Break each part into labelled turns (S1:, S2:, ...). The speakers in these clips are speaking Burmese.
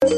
S1: ။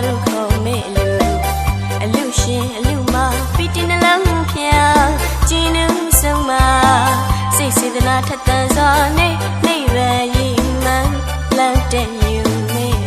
S1: တို့ခေါ်မဲ့အလူရှင်အလူမပီတင်နှလုံးဖျားကျင်းနှုံဆုံးမှာစိတ်စေတနာထက်သန်စွာနေနိဗ္ဗာန်ရည်မှန်းလမ်းတဲ့ယူမဲ့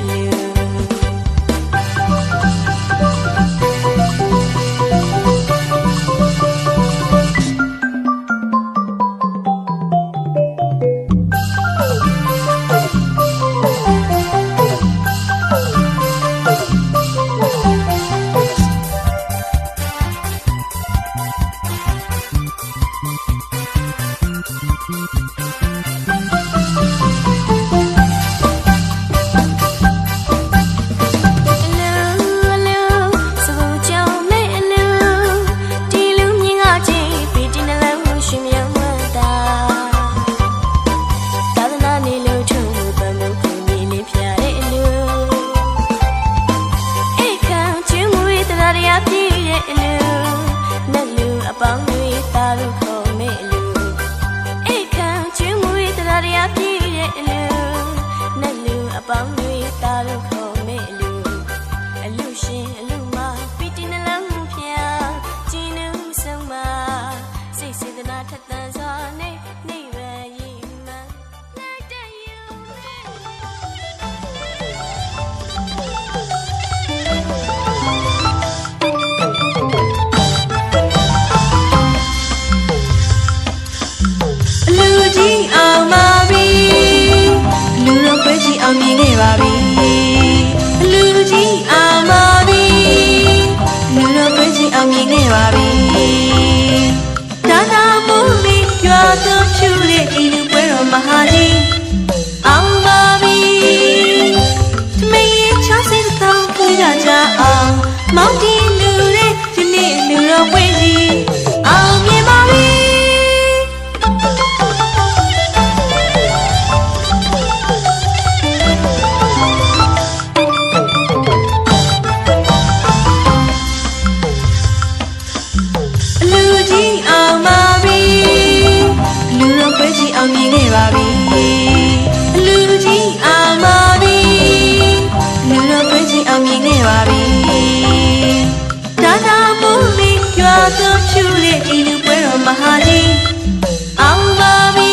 S1: အောင်မြင်ခဲ့ပါပြီလူကြီးအောင်ပါပြီလူတော်ခွင့်ကြီးအောင်မြင်ခဲ့ပါပြီဒါသာမိုးမီရွာသွန်းဖြူတဲ့ဒီလူပွဲတော်မဟာကြီးအောင်ပါပြီသမီးရဲ့ချောင်းစိတ်ကောင်းပြေးကြအောင်မောင်တီလူတဲ့ဒီနေ့လူတော်ခွင့်ကြီးအောင်မြင်ပါပြီအောင်မြင်ခဲ့ပါပြီလူကြီးအောင်ပါပြီလူတော်ခွင့်ကြီးအောင်မြင်ခဲ့ပါပြီဒါသာမိုးမီရွာသွန်းဖြူတဲ့ဒီလူပွဲတော်မဟာကြီးအောင်ပါပြီ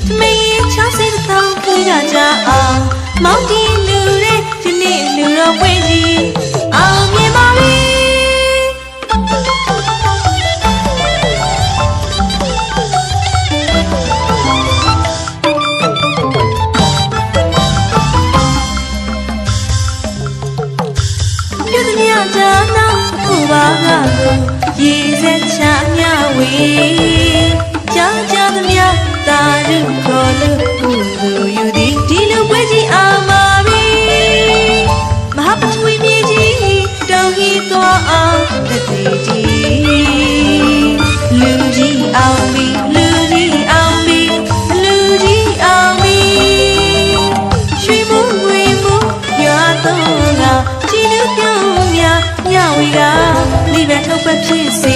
S1: သမီးရဲ့ချောင်းစိတ်ကောင်းပြေးကြအောင်မောင်တီလူတဲ့ဒီနေ့လူတော်ခွင့်ကြီးအောင်မြင်ပါပြီရေစက်ချမြဝေကြောင်းကြောင်းသမျှသာရုခေါ်လို့ကုသိုလ်ယူသည်ဒီလူပွဲကြီးအောင်ပါပြီမဟာပထဝီမြေကြီးတောင်းဟီသွားအောင်တည်တည်လူကြီးအောင်ပြီလူကြီးအောင်ပြီလူကြီးအောင်ပြီရွှေမိုးငွေမိုးရွာတော့ကကြည်လူပြောင်းများညဝေကလိဗ္ဗံထုတ်ပတ်ဖြစ်စေ